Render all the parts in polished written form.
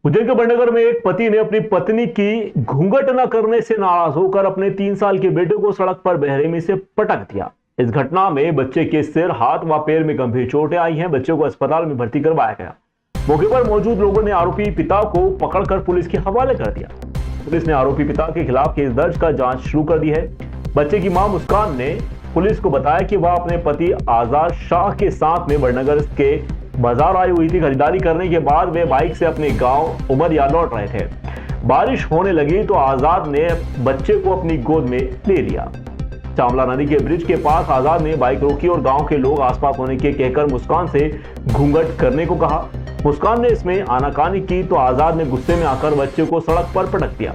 उज्जैन के बड़नगर में एक पति ने अपनी पत्नी की घूंघट न करने से नाराज होकर अपने 3 साल के बेटे को सड़क पर बेरहमी से पटक दिया। इस घटना में बच्चे के सिर, हाथ व पैर में गंभीर चोटें आई हैं। बच्चे को अस्पताल में भर्ती करवाया गया। मौके पर मौजूद लोगों ने आरोपी पिता को पकड़कर पुलिस के हवाले कर दिया। पुलिस ने आरोपी पिता के खिलाफ केस दर्ज कर जांच शुरू कर दी है। बच्चे की मां मुस्कान ने पुलिस को बताया कि वह अपने पति आजाद शाह के साथ में बड़नगर के बाजार आई हुई थी। खरीदारी करने के बाद वे बाइक से अपने गांव उमरिया लौट रहे थे। बारिश होने लगी तो आजाद ने बच्चे को अपनी गोद में ले लिया। चामला नदी के ब्रिज के पास आजाद ने बाइक रोकी और गांव के लोग आसपास होने के कहकर मुस्कान से घूंघट करने को कहा। मुस्कान ने इसमें आनाकानी की तो आजाद ने गुस्से में आकर बच्चे को सड़क पर पटक दिया।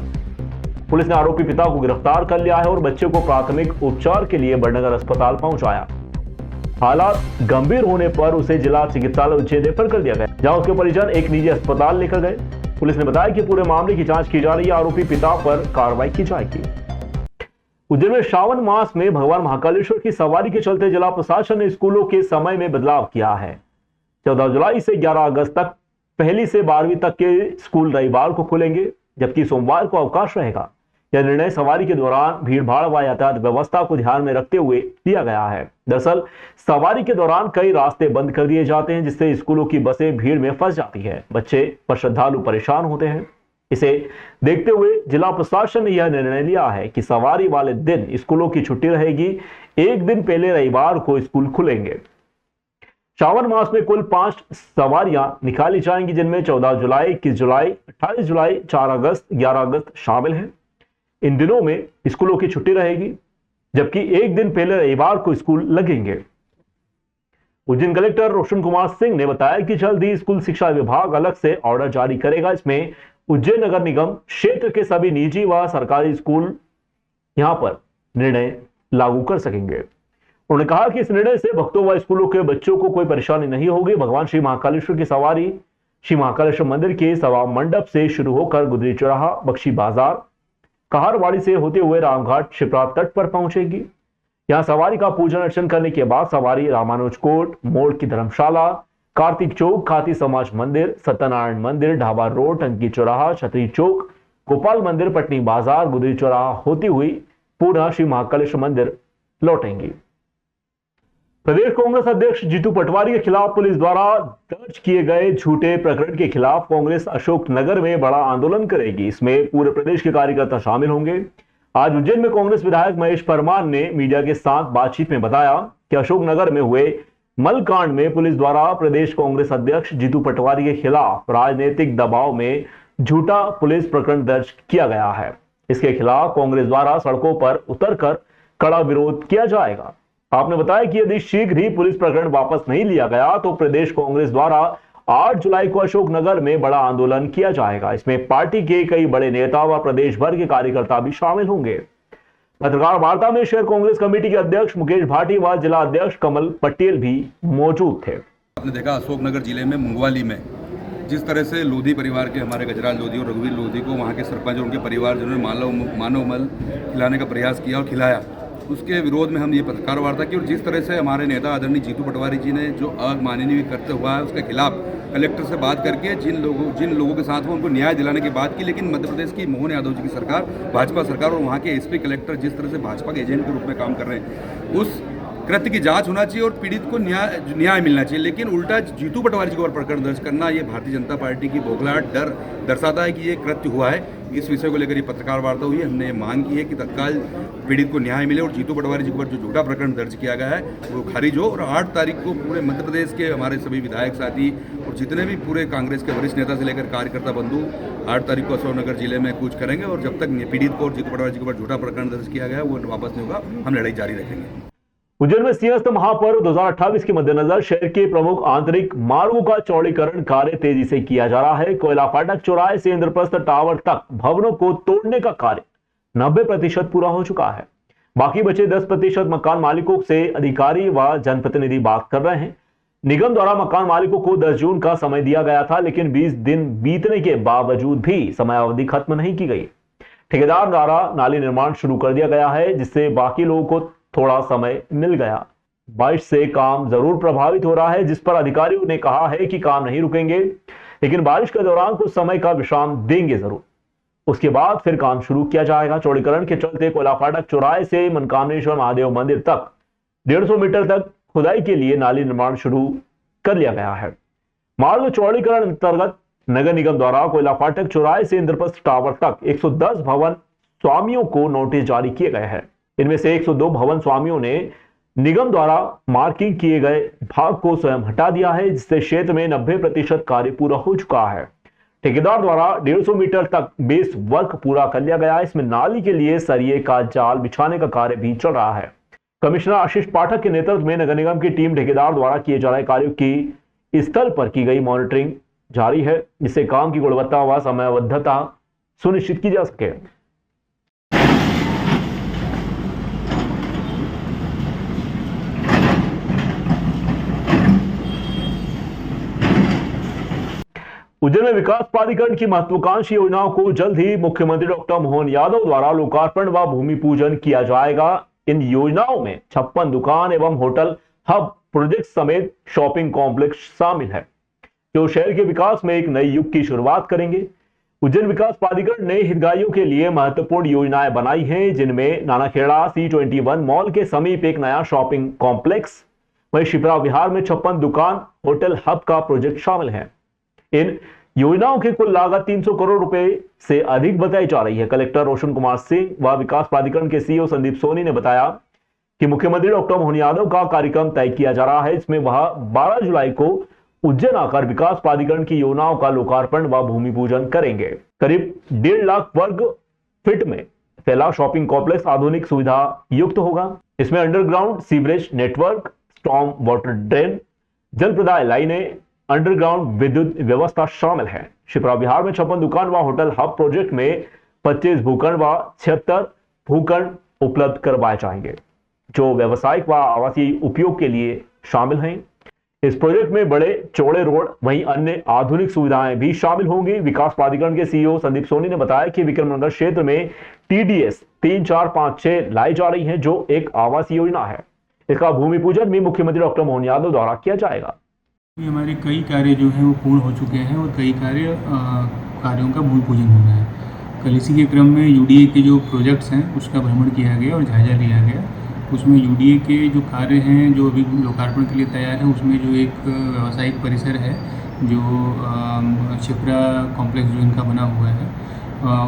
पुलिस ने आरोपी पिता को गिरफ्तार कर लिया है और बच्चे को प्राथमिक उपचार के लिए बड़नगर अस्पताल पहुंचाया। हालात गंभीर होने पर उसे जिला चिकित्सालय उज्जैन रेफर कर दिया गया, जहां उसके परिजन एक निजी अस्पताल लेकर गए। पुलिस ने बताया कि पूरे मामले की जांच की जा रही है। आरोपी पिता पर कार्रवाई की जाएगी। उज्जैन में श्रावण मास में भगवान महाकालेश्वर की सवारी के चलते जिला प्रशासन ने स्कूलों के समय में बदलाव किया है। 14 जुलाई से 11 अगस्त तक पहली से 12वीं तक के स्कूल रविवार को खुलेंगे, जबकि सोमवार को अवकाश रहेगा। यह निर्णय सवारी के दौरान भीड़भाड़ व यातायात व्यवस्था को ध्यान में रखते हुए लिया गया है। दरअसल सवारी के दौरान कई रास्ते बंद कर दिए जाते हैं, जिससे स्कूलों की बसें भीड़ में फंस जाती है। बच्चे व श्रद्धालु परेशान होते हैं। इसे देखते हुए जिला प्रशासन ने यह निर्णय लिया है कि सवारी वाले दिन स्कूलों की छुट्टी रहेगी। एक दिन पहले रविवार को स्कूल खुलेंगे। श्रावण मास में कुल 5 सवारियां निकाली जाएंगी, जिनमें 14 जुलाई, 21 जुलाई, 28 जुलाई, 4 अगस्त, 11 अगस्त शामिल हैं। इन दिनों में स्कूलों की छुट्टी रहेगी, जबकि एक दिन पहले रविवार को स्कूल लगेंगे। उज्जैन कलेक्टर रोशन कुमार सिंह ने बताया कि जल्द ही स्कूल शिक्षा विभाग अलग से ऑर्डर जारी करेगा। इसमें उज्जैन नगर निगम क्षेत्र के सभी निजी व सरकारी स्कूल यहां पर निर्णय लागू कर सकेंगे। उन्होंने कहा कि इस निर्णय से भक्तों व स्कूलों के बच्चों को कोई परेशानी नहीं होगी। भगवान श्री महाकालेश्वर की सवारी श्री महाकालेश्वर मंदिर के सभा मंडप से शुरू होकर गुदरी चौराहा, बख्शी बाजार, कहारवाड़ी से होते हुए रामघाट शिप्रा तट पर पहुंचेगी। यहां सवारी का पूजन अर्चन करने के बाद सवारी रामानुज कोट मोड़ की धर्मशाला, कार्तिक चौक, खाती समाज मंदिर, सत्यनारायण मंदिर, ढाबा रोड, टंकी चौराहा, छतरी चौक, गोपाल मंदिर, पटनी बाजार, गुदरी चौराहा होती हुई पुनः श्री महाकालेश्वर मंदिर लौटेंगी। प्रदेश कांग्रेस अध्यक्ष जीतू पटवारी के खिलाफ पुलिस द्वारा दर्ज किए गए झूठे प्रकरण के खिलाफ कांग्रेस अशोकनगर में बड़ा आंदोलन करेगी। इसमें पूरे प्रदेश के कार्यकर्ता शामिल होंगे। आज उज्जैन में कांग्रेस विधायक महेश परमार ने मीडिया के साथ बातचीत में बताया कि अशोकनगर में हुए मलकांड में पुलिस द्वारा प्रदेश कांग्रेस अध्यक्ष जीतू पटवारी के खिलाफ राजनीतिक दबाव में झूठा पुलिस प्रकरण दर्ज किया गया है। इसके खिलाफ कांग्रेस द्वारा सड़कों पर उतरकर कड़ा विरोध किया जाएगा। आपने बताया कि यदि शीघ्र ही पुलिस प्रकरण वापस नहीं लिया गया तो प्रदेश कांग्रेस द्वारा 8 जुलाई को अशोकनगर में बड़ा आंदोलन किया जाएगा। इसमें पार्टी के कई बड़े नेता व प्रदेश भर के कार्यकर्ता भी शामिल होंगे। पत्रकार वार्ता में शहर कांग्रेस कमेटी के अध्यक्ष मुकेश भाटी व जिला अध्यक्ष कमल पटेल भी मौजूद थे। आपने देखा अशोकनगर जिले में मुंगवाली में जिस तरह से लोधी परिवार के हमारे गजराज लोधी और रघुवीर लोधी को वहाँ के सरपंच और उनके परिवार जिन्होंने मानव मल खिलाने का प्रयास किया और खिलाया, उसके विरोध में हम ये पत्रकार वार्ता की। और जिस तरह से हमारे नेता आदरणीय जीतू पटवारी जी ने जो अमानवीय करते हुआ है उसके खिलाफ कलेक्टर से बात करके जिन लोगों के साथ वो उनको न्याय दिलाने की बात की। लेकिन मध्य प्रदेश की मोहन यादव जी की सरकार, भाजपा सरकार और वहाँ के एसपी कलेक्टर जिस तरह से भाजपा के एजेंट के रूप में काम कर रहे हैं, उस कृत्य की जांच होना चाहिए और पीड़ित को न्याय मिलना चाहिए। लेकिन उल्टा जीतू पटवारी जी के ऊपर प्रकरण दर्ज करना ये भारतीय जनता पार्टी की बौखलाहट डर दर्शाता है कि ये कृत्य हुआ है। इस विषय को लेकर ये पत्रकार वार्ता हुई है। हमने मांग की है कि तत्काल पीड़ित को न्याय मिले और जीतू पटवारी जी के ऊपर जो झूठा प्रकरण दर्ज किया गया है वो खारिज हो। और 8 तारीख को पूरे मध्य प्रदेश के हमारे सभी विधायक साथी और जितने भी पूरे कांग्रेस के वरिष्ठ नेता से लेकर कार्यकर्ता बंधु 8 तारीख को अशोकनगर जिले में कूच करेंगे और जब तक पीड़ित को और जीतू पटवारी जी के ऊपर झूठा प्रकरण दर्ज किया गया है वो वापस नहीं होगा, हम लड़ाई जारी रखेंगे। उज्जैन में सिंहस्थ महापर्व 2028 के मद्देनजर शहर के प्रमुख आंतरिक मार्गों का चौड़ीकरण कार्य तेजी से किया जा रहा है। कोयला फाटक चौराहे से इंद्रप्रस्थ टावर तक भवनों को तोड़ने का कार्य 90% पूरा हो चुका है। बाकी बचे 10% मकान मालिकों से अधिकारी व जनप्रतिनिधि बात कर रहे हैं। निगम द्वारा मकान मालिकों को 10 जून का समय दिया गया था, लेकिन 20 दिन बीतने के बावजूद भी समयावधि खत्म नहीं की गई। ठेकेदार द्वारा नाली निर्माण शुरू कर दिया गया है, जिससे बाकी लोगों को थोड़ा समय मिल गया। बारिश से काम जरूर प्रभावित हो रहा है, जिस पर अधिकारियों ने कहा है कि काम नहीं रुकेंगे। लेकिन बारिश के दौरान कुछ समय का विश्राम देंगे जरूर। उसके बाद फिर काम शुरू किया जाएगा। चौड़ीकरण के चलते कोयला फाटक चौराहे से मनकामनेश्वर महादेव मंदिर तक 150 मीटर तक खुदाई के लिए नाली निर्माण शुरू कर लिया गया है। मार्ग चौड़ीकरण अंतर्गत नगर निगम द्वारा कोयला फाटक चौराहे से इंद्रप्रस्थ टावर तक 110 भवन स्वामियों को नोटिस जारी किए गए हैं। इनमें से 102 भवन स्वामियों ने निगम द्वारा मार्किंग किए गए भाग को स्वयं हटा दिया है, जिससे क्षेत्र में 90% कार्य पूरा हो चुका है। ठेकेदार द्वारा 150 मीटर तक बेस वर्क पूरा कर लिया गया है। इसमें नाली के लिए सरिये का जाल बिछाने का कार्य भी चल रहा है। कमिश्नर आशीष पाठक के नेतृत्व में नगर निगम की टीम ठेकेदार द्वारा किए जा रहे कार्यों की स्थल पर की गई मॉनिटरिंग जारी है, जिससे काम की गुणवत्ता व समयबद्धता सुनिश्चित की जा सके। उज्जैन में विकास प्राधिकरण की महत्वाकांक्षी योजनाओं को जल्द ही मुख्यमंत्री डॉक्टर मोहन यादव द्वारा लोकार्पण व भूमि पूजन किया जाएगा। इन योजनाओं में 56 दुकान एवं होटल हब प्रोजेक्ट समेत शॉपिंग कॉम्प्लेक्स शामिल है, जो शहर के विकास में एक नई युग की शुरुआत करेंगे। उज्जैन विकास प्राधिकरण ने हितग्राहियों के लिए महत्वपूर्ण योजनाएं बनाई हैं, जिनमें नानाखेड़ा C21 मॉल के समीप एक नया शॉपिंग कॉम्प्लेक्स, वहीं शिप्रा विहार में 56 दुकान होटल हब का प्रोजेक्ट शामिल है। इन योजनाओं की कुल लागत 300 करोड़ रुपए से अधिक बताई जा रही है। कलेक्टर रोशन कुमार सिंह व विकास प्राधिकरण के CEO संदीप सोनी ने बताया कि मुख्यमंत्री डॉक्टर मोहन यादव का कार्यक्रम तय किया जा रहा है। इसमें वह 12 जुलाई को उज्जैन आकर विकास प्राधिकरण की योजनाओं का लोकार्पण व भूमि पूजन करेंगे। करीब 1.5 लाख वर्ग फीट में फैला शॉपिंग कॉम्प्लेक्स आधुनिक सुविधा युक्त होगा। इसमें underground sewerage network, storm water drain, जल प्रदाय लाइनें, अंडरग्राउंड विद्युत व्यवस्था शामिल है। शिप्रा विहार में 56 दुकान व होटल हब प्रोजेक्ट में 25 भूखंड व 76 भूखंड उपलब्ध करवाए जाएंगे, जो व्यवसायिक व आवासीय उपयोग के लिए शामिल हैं। इस प्रोजेक्ट में बड़े चौड़े रोड वहीं अन्य आधुनिक सुविधाएं भी शामिल होंगी। विकास प्राधिकरण के CEO संदीप सोनी ने बताया कि विक्रमनगर क्षेत्र में TDS 3, 4, 5, 6 लाई जा रही है, जो एक आवासीय योजना है। इसका भूमि पूजन भी मुख्यमंत्री डॉक्टर मोहन यादव द्वारा किया जाएगा। हमारे कई कार्य जो हैं वो पूर्ण हो चुके हैं और कई कार्यों का भूमि पूजन होना है। कल इसी के क्रम में UDA के जो प्रोजेक्ट्स हैं उसका भ्रमण किया गया और जायजा लिया गया। उसमें UDA के जो कार्य हैं जो अभी लोकार्पण के लिए तैयार है, उसमें जो एक व्यावसायिक परिसर है जो शिप्रा कॉम्प्लेक्स जो इनका बना हुआ है,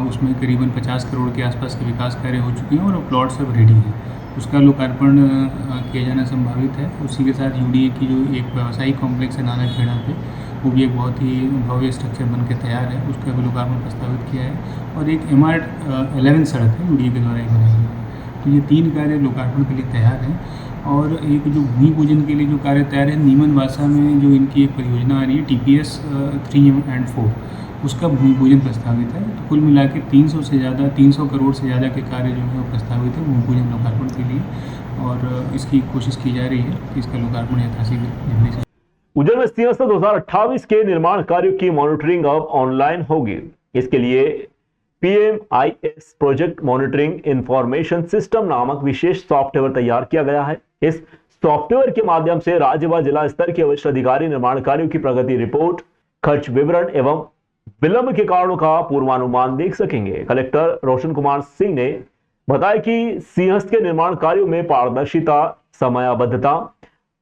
उसमें करीबन 50 करोड़ के आसपास के विकास कार्य हो चुके हैं और प्लॉट सब रेडी हैं। उसका लोकार्पण किया जाना संभावित है। उसी के साथ UDA की जो एक व्यावसायिक कॉम्प्लेक्स है नानाखेड़ा पे, वो भी एक बहुत ही भव्य स्ट्रक्चर बन के तैयार है, उसका भी लोकार्पण प्रस्तावित किया है। और एक MR11 सड़क है UDA के द्वारा ही बनाई गई है। तो ये 3 कार्य लोकार्पण के लिए तैयार हैं। और एक जो भूमि पूजन के लिए जो कार्य तैयार है, नीमन वासा में जो इनकी एक परियोजना आ रही है TPS 3 and 4, उसका भूमि पूजन प्रस्तावित है। तो कुल मिला के 300 करोड़ से ज़्यादा के कार्य जो है वो प्रस्तावित है भूमि पूजन लोकार्पण के लिए, और इसकी कोशिश की जा रही है कि इसका लोकार्पण यथाशीघ्र जल्दी से। उज्जैन में सिंहस्थ 2028 के निर्माण कार्यों की मॉनिटरिंग अब ऑनलाइन होगी। इसके लिए PMIS project monitoring information system नामक विशेष सॉफ्टवेयर तैयार किया गया है। इस सॉफ्टवेयर के माध्यम से राज्य व जिला स्तर के वरिष्ठ अधिकारी निर्माण कार्यों की प्रगति रिपोर्ट, खर्च विवरण एवं विलंब के कारणों का पूर्वानुमान देख सकेंगे। कलेक्टर रोशन कुमार सिंह ने बताया कि सिंहस्थ के निर्माण कार्यों में पारदर्शिता, समयबद्धता,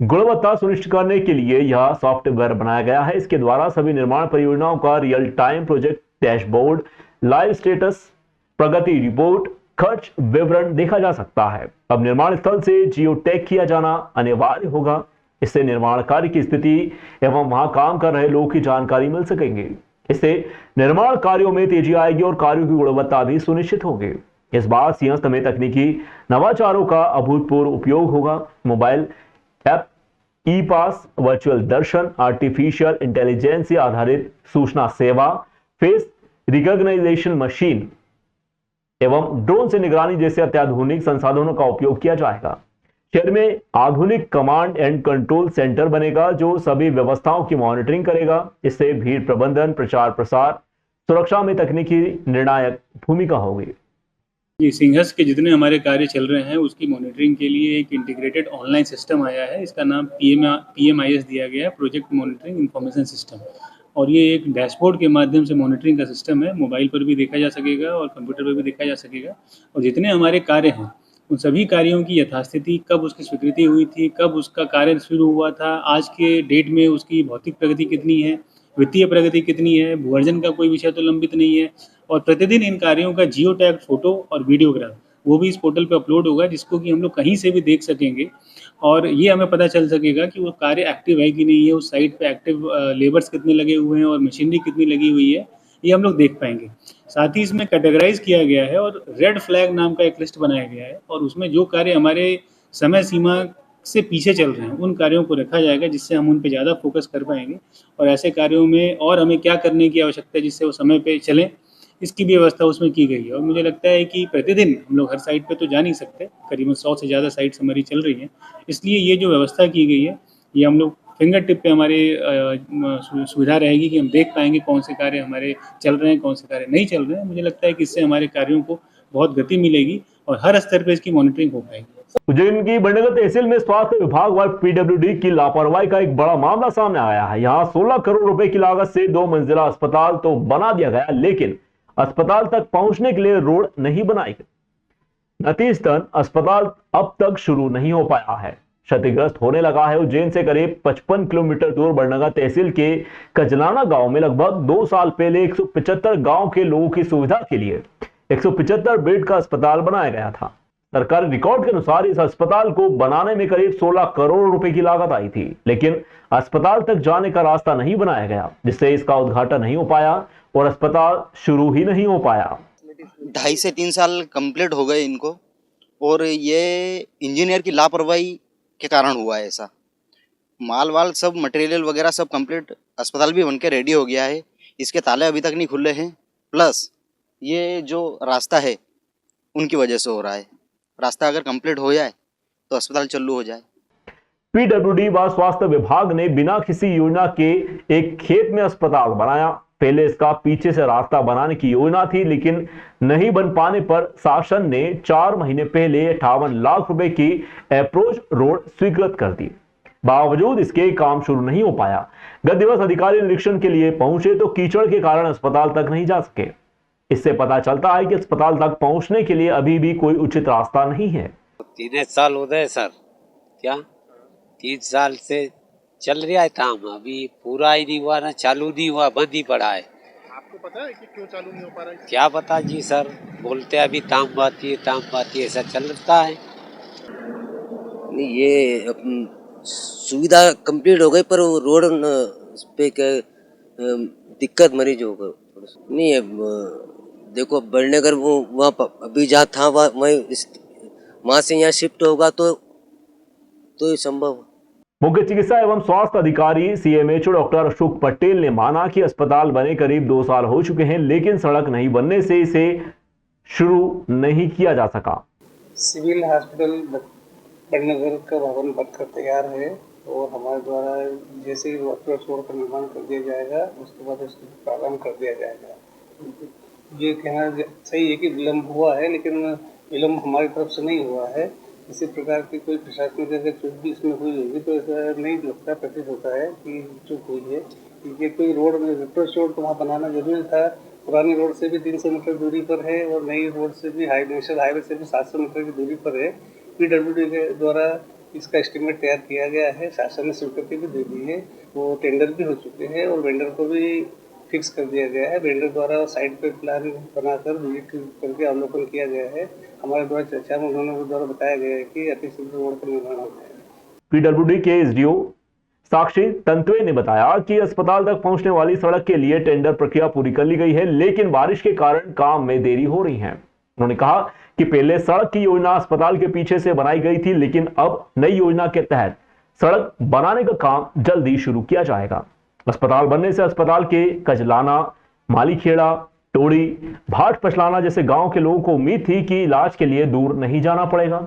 गुणवत्ता सुनिश्चित करने के लिए यह सॉफ्टवेयर बनाया गया है। इसके द्वारा सभी निर्माण परियोजनाओं का real time project dashboard, live status, प्रगति रिपोर्ट, खर्च विवरण देखा जा सकता है। अब निर्माण स्थल से जियो टैग किया जाना अनिवार्य होगा। इससे निर्माण कार्य की स्थिति एवं वहां काम कर रहे लोगों की जानकारी मिल सकेंगे। इससे निर्माण कार्यों में तेजी आएगी और कार्यों की गुणवत्ता भी सुनिश्चित होगी। इस बार सिंहस्थ में तकनीकी नवाचारों का अभूतपूर्व उपयोग होगा। मोबाइल ऐप, ई-पास, वर्चुअल दर्शन, आर्टिफिशियल इंटेलिजेंस आधारित सूचना सेवा, फेस रिकॉग्नाइजेशन मशीन एवं ड्रोन से निगरानी जैसे अत्याधुनिक संसाधनों का उपयोग किया जाएगा। शहर में आधुनिक कमांड एंड कंट्रोल सेंटर बनेगा, जो सभी व्यवस्थाओं की मॉनिटरिंग करेगा। इससे भीड़ प्रबंधन, प्रचार प्रसार, सुरक्षा में तकनीकी निर्णायक भूमिका होगी। ये सिंहस्थ के जितने हमारे कार्य चल रहे हैं उसकी मॉनिटरिंग के लिए एक इंटीग्रेटेड ऑनलाइन सिस्टम आया है। इसका नाम PMIS दिया गया है, प्रोजेक्ट मॉनिटरिंग इंफॉर्मेशन सिस्टम। और ये एक डैशबोर्ड के माध्यम से मॉनिटरिंग का सिस्टम है, मोबाइल पर भी देखा जा सकेगा और कंप्यूटर पर भी देखा जा सकेगा। और जितने हमारे कार्य हैं उन सभी कार्यों की यथास्थिति, कब उसकी स्वीकृति हुई थी, कब उसका कार्य शुरू हुआ था, आज के डेट में उसकी भौतिक प्रगति कितनी है, वित्तीय प्रगति कितनी है, भूअर्जन का कोई विषय तो लंबित नहीं है। और प्रतिदिन इन कार्यों का जियो टैग फोटो और वीडियोग्राफ वो भी इस पोर्टल पे अपलोड होगा, जिसको कि हम लोग कहीं से भी देख सकेंगे और ये हमें पता चल सकेगा कि वो कार्य एक्टिव है कि नहीं है, उस साइट पे एक्टिव लेबर्स कितने लगे हुए हैं और मशीनरी कितनी लगी हुई है, ये हम लोग देख पाएंगे। साथ ही इसमें कैटेगराइज किया गया है और रेड फ्लैग नाम का एक लिस्ट बनाया गया है और उसमें जो कार्य हमारे समय सीमा से पीछे चल रहे हैं उन कार्यों को रखा जाएगा, जिससे हम उन पे ज़्यादा फोकस कर पाएंगे और ऐसे कार्यों में और हमें क्या करने की आवश्यकता है जिससे वो समय पे चलें, इसकी भी व्यवस्था उसमें की गई है। और मुझे लगता है कि प्रतिदिन हम लोग हर साइट पे तो जा नहीं सकते, करीबन 100 से ज़्यादा साइट्स हमारी चल रही हैं, इसलिए ये जो व्यवस्था की गई है ये हम लोग फिंगर टिप पे हमारी सुविधा रहेगी कि हम देख पाएंगे कौन से कार्य हमारे चल रहे हैं, कौन से कार्य नहीं चल रहे हैं। मुझे लगता है कि इससे हमारे कार्यों को बहुत गति मिलेगी और हर स्तर पर इसकी मॉनिटरिंग हो पाएगी। उज्जैन की बड़नगर तहसील में स्वास्थ्य विभाग व पीडब्ल्यूडी की लापरवाही का एक बड़ा मामला सामने आया है। यहां 16 करोड़ रुपए की लागत से 2 मंजिला अस्पताल तो बना दिया गया, लेकिन अस्पताल तक पहुंचने के लिए रोड नहीं बनाई गई। नतीजतन अस्पताल अब तक शुरू नहीं हो पाया है, क्षतिग्रस्त होने लगा है। उज्जैन से करीब 55 किलोमीटर दूर बड़नगर तहसील के कजलाना गांव में लगभग 2 साल पहले 175 गांव के लोगों की सुविधा के लिए 175 बेड का अस्पताल बनाया गया था। सरकारी रिकॉर्ड के अनुसार इस अस्पताल को बनाने में करीब 16 करोड़ रुपए की लागत आई थी, लेकिन अस्पताल तक जाने का रास्ता नहीं बनाया गया, जिससे इसका उद्घाटन नहीं हो पाया और अस्पताल शुरू ही नहीं हो पाया। 2.5 से 3 साल कंप्लीट हो गए इनको और ये इंजीनियर की लापरवाही के कारण हुआ है ऐसा। माल वाल सब मटेरियल वगैरह सब कंप्लीट, अस्पताल भी बनके रेडी हो गया है, इसके ताले अभी तक नहीं खुले हैं। प्लस ये जो रास्ता है उनकी वजह से हो रहा है। रास्ता अगर कंप्लीट हो जाए तो अस्पताल चालू हो जाए। पीडब्ल्यूडी व स्वास्थ्य विभाग ने बिना किसी योजना के एक खेत में अस्पताल बनाया। पहले इसका पीछे से रास्ता बनाने की योजना थी, लेकिन नहीं बन पाने पर शासन ने 4 महीने पहले 58 लाख रुपए की अप्रोच रोड स्वीकृत कर दी। बावजूद इसके काम शुरू नहीं हो पाया। गत दिवस अधिकारी निरीक्षण के लिए पहुंचे तो कीचड़ के कारण अस्पताल तक नहीं जा सके। इससे पता चलता है कि अस्पताल तक पहुंचने के लिए अभी भी कोई उचित रास्ता नहीं है। 3 साल हो गए सर, क्या 3 साल से चल रहा है काम, अभी पूरा ही नहीं हुआ, ना चालू नहीं हुआ, बंद ही पड़ा है। आपको पता है कि क्यों चालू नहीं हो पा रहा है? क्या पता जी सर, बोलते हैं अभी ताम बाती है, ऐसा चलता है। नहीं, ये सुविधा कंप्लीट हो गई पर वो रोड पे दिक्कत मरीजों को नहीं है। देखो बड़नगर वो वहाँ अभी जहाँ था वहाँ से यहाँ शिफ्ट होगा तो ये संभव। मुख्य चिकित्सा एवं स्वास्थ्य अधिकारी सीएमएचओ डॉक्टर अशोक पटेल ने माना कि अस्पताल बने करीब 2 साल हो चुके हैं, लेकिन सड़क नहीं बनने से इसे शुरू नहीं किया जा सका। सिविल हॉस्पिटल बड़नगर का भवन बनकर तैयार है और हमारे द्वारा जैसे ही अप्रोच रोड का निर्माण कर दिया जाएगा उसके बाद उसको प्रारंभ कर दिया जाएगा। ये कहना सही है कि विलम्ब हुआ है, लेकिन विलम्ब हमारी तरफ से नहीं हुआ है। इसी प्रकार की कोई प्रशासनिक अगर चूक भी इसमें हुई होगी तो ऐसा नहीं लगता, प्रतीत होता है कि चूक हुई है। ये कोई रोड में अप्रोच रोड तो वहाँ बनाना जरूरी था। पुरानी रोड से भी 300 मीटर दूरी पर है और नई रोड से भी नेशनल हाईवे से भी 700 मीटर की दूरी पर है। पीडब्ल्यूडी के द्वारा इसका एस्टीमेट तैयार किया गया है, शासन ने स्वीकृति भी दे दी है, वो टेंडर भी हो चुके हैं और वेंडर को भी फिक्स कर दिया गया है। वेंडर द्वारा साइट पे प्लान बनाकर विजिट करके अवलोकन किया गया है। हमारे द्वारा चर्चा में उन्होंने द्वारा बताया गया है कि अतिशीघ्र रोड का निर्माण हो जाएगा। पीडब्ल्यूडी के एसडीओ साक्षी तंतवे ने बताया कि अस्पताल तक पहुंचने वाली सड़क के लिए टेंडर प्रक्रिया पूरी कर ली गई है, लेकिन बारिश के कारण काम में देरी हो रही है। उन्होंने कहा कि पहले सड़क की योजना अस्पताल के पीछे से बनाई गई थी, लेकिन अब नई योजना के तहत सड़क बनाने का काम जल्दी शुरू किया जाएगा। अस्पताल बनने से अस्पताल के कजलाना, मालीखेड़ा, टोड़ी, भाट पछलाना जैसे गांव के लोगों को उम्मीद थी कि इलाज के लिए दूर नहीं जाना पड़ेगा,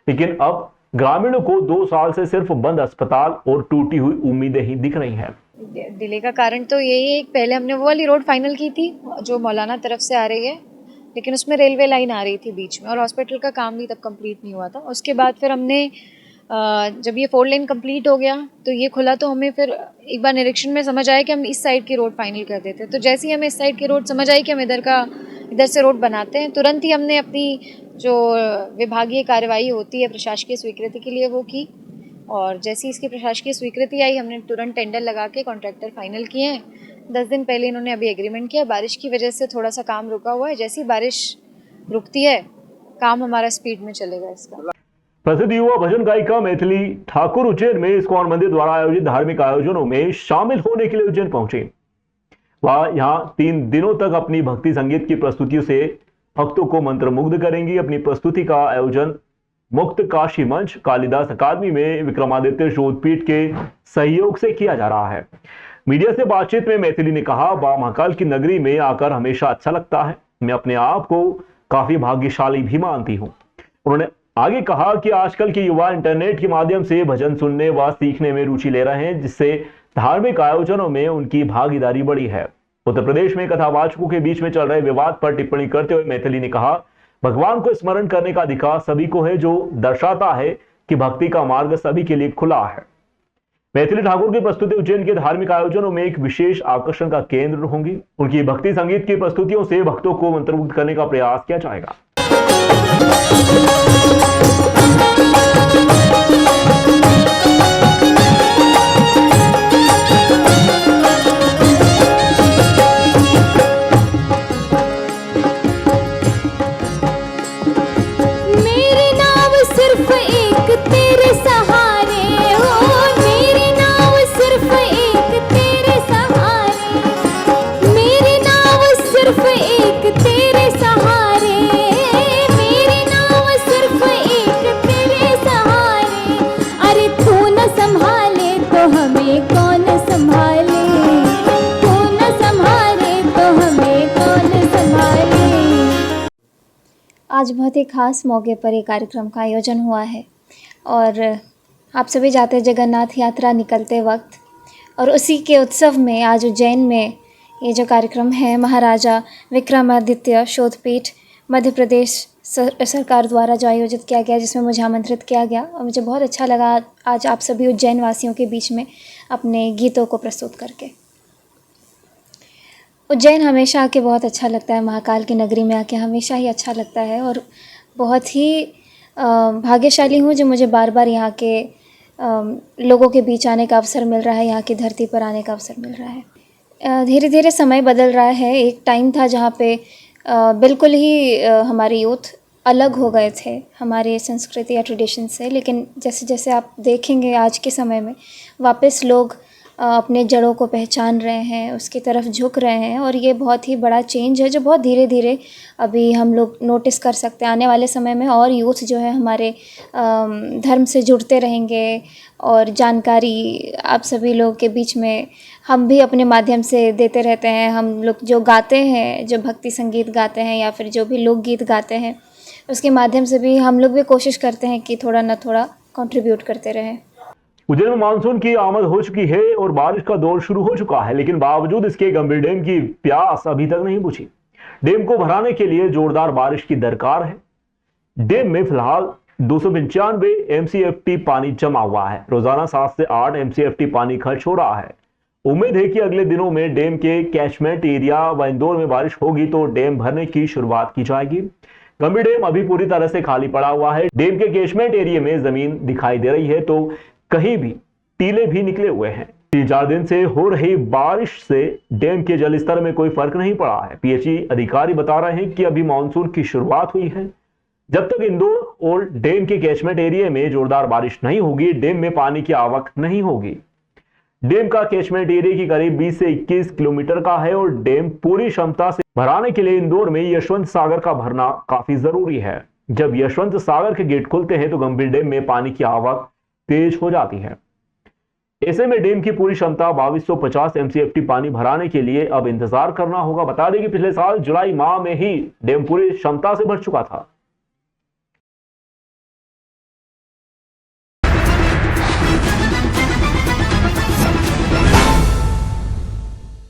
लेकिन अब ग्रामीणों को 2 साल से सिर्फ बंद अस्पताल और टूटी हुई उम्मीदें ही दिख रही हैं। डिले का कारण तो यही है, पहले हमने वो वाली रोड फाइनल की थी जो मौलाना तरफ से आ रही है, लेकिन उसमें रेलवे लाइन आ रही थी बीच में और हॉस्पिटल का काम भी तब कंप्लीट नहीं हुआ था। उसके बाद फिर हमने जब ये 4 लेन कंप्लीट हो गया तो ये खुला, तो हमें फिर एक बार निरीक्षण में समझ आया कि हम इस साइड की रोड फाइनल कर देते। तो जैसे ही हमें इस साइड की रोड समझ आई कि हम इधर से रोड बनाते हैं, तुरंत ही हमने अपनी जो विभागीय कार्यवाही होती है प्रशासकीय स्वीकृति के लिए वो की, और जैसे ही इसकी प्रशासकीय स्वीकृति आई हमने तुरंत टेंडर लगा के कॉन्ट्रैक्टर फाइनल किए हैं। 10 दिन पहले इन्होंने अभी एग्रीमेंट किया। बारिश की वजह से थोड़ा सा काम रुका हुआ है, जैसी बारिश रुकती है काम हमारा स्पीड में चलेगा इसका। प्रसिद्ध युवा भजन गायिका मैथिली ठाकुर उज्जैन में इस्कॉन मंदिर द्वारा आयोजित धार्मिक आयोजनों में शामिल होने के लिए उज्जैन पहुंचे। वह यहां 3 दिनों तक अपनी भक्ति संगीत की प्रस्तुतियों से भक्तों को मंत्रमुग्ध करेंगी। अपनी प्रस्तुति का आयोजन मुक्त काशी मंच, कालिदास अकादमी में विक्रमादित्य शोधपीठ के सहयोग से किया जा रहा है। मीडिया से बातचीत में मैथिली ने कहा, मां महाकाल की नगरी में आकर हमेशा अच्छा लगता है। मैं अपने आप को काफी भाग्यशाली भी मानती हूँ। उन्होंने आगे कहा कि आजकल के युवा इंटरनेट के माध्यम से भजन सुनने व सीखने में रुचि ले रहे हैं, जिससे धार्मिक आयोजनों में उनकी भागीदारी बढ़ी है। उत्तर प्रदेश में कथावाचकों के बीच में चल रहे विवाद पर टिप्पणी करते हुए मैथिली ने कहा, भगवान को स्मरण करने का अधिकार सभी को है, जो दर्शाता है कि भक्ति का मार्ग सभी के लिए खुला है। मैथिली ठाकुर की प्रस्तुति उज्जैन के धार्मिक आयोजनों में एक विशेष आकर्षण का केंद्र होंगी। उनकी भक्ति संगीत की प्रस्तुतियों से भक्तों को मंत्रमुग्ध करने का प्रयास किया जाएगा। आज बहुत ही ख़ास मौके पर एक कार्यक्रम का आयोजन हुआ है और आप सभी जाते हैं जगन्नाथ यात्रा निकलते वक्त, और उसी के उत्सव में आज उज्जैन में ये जो कार्यक्रम है महाराजा विक्रमादित्य शोधपीठ मध्य प्रदेश सरकार द्वारा जो आयोजित किया गया, जिसमें मुझे आमंत्रित किया गया, और मुझे बहुत अच्छा लगा आज आप सभी उज्जैन वासियों के बीच में अपने गीतों को प्रस्तुत करके। उज्जैन हमेशा आके बहुत अच्छा लगता है, महाकाल की नगरी में आके हमेशा ही अच्छा लगता है, और बहुत ही भाग्यशाली हूँ जो मुझे बार बार यहाँ के लोगों के बीच आने का अवसर मिल रहा है, यहाँ की धरती पर आने का अवसर मिल रहा है। धीरे धीरे समय बदल रहा है। एक टाइम था जहाँ पे बिल्कुल ही हमारे यूथ अलग हो गए थे हमारे संस्कृति या ट्रेडिशन से, लेकिन जैसे जैसे आप देखेंगे आज के समय में वापस लोग अपने जड़ों को पहचान रहे हैं, उसकी तरफ झुक रहे हैं, और ये बहुत ही बड़ा चेंज है जो बहुत धीरे धीरे अभी हम लोग नोटिस कर सकते हैं। आने वाले समय में और यूथ जो है हमारे धर्म से जुड़ते रहेंगे, और जानकारी आप सभी लोगों के बीच में हम भी अपने माध्यम से देते रहते हैं। हम लोग जो गाते हैं, जो भक्ति संगीत गाते हैं या फिर जो भी लोकगीत गाते हैं, उसके माध्यम से भी हम लोग भी कोशिश करते हैं कि थोड़ा ना थोड़ा कंट्रीब्यूट करते रहें। उज्जैन में मानसून की आमद हो चुकी है और बारिश का दौर शुरू हो चुका है, लेकिन बावजूद इसके गंभीर डैम की प्यास अभी तक नहीं बुझी। डैम को भराने के लिए जोरदार बारिश की दरकार है। डैम में फिलहाल 295 MCFT पानी जमा हुआ है। रोजाना 7 से 8 MCFT पानी खर्च हो रहा है। उम्मीद है कि अगले दिनों में डैम के कैचमेंट एरिया व इंदौर में बारिश होगी तो डैम भरने की शुरुआत की जाएगी। गंभीर डैम अभी पूरी तरह से खाली पड़ा हुआ है। डैम के कैचमेंट एरिया में जमीन दिखाई दे रही है तो कहीं भी टीले भी निकले हुए हैं। 3-4 दिन से हो रही बारिश से डैम के जल स्तर में कोई फर्क नहीं पड़ा है। PHE अधिकारी बता रहे हैं कि अभी मानसून की शुरुआत हुई है। जब तक इंदौर और डैम के कैचमेंट एरिया में जोरदार बारिश नहीं होगी, डैम में पानी की आवक नहीं होगी। डैम का कैचमेंट एरिया की करीब 20 से 21 किलोमीटर का है और डैम पूरी क्षमता से भराने के लिए इंदौर में यशवंत सागर का भरना काफी जरूरी है। जब यशवंत सागर के गेट खुलते हैं तो गंभीर डैम में पानी की आवक तेज हो जाती है। ऐसे में डैम की पूरी क्षमता 2250 MCFT पानी भराने के लिए अब इंतजार करना होगा। बता दें कि पिछले साल जुलाई माह में ही डैम पूरी क्षमता से भर चुका था।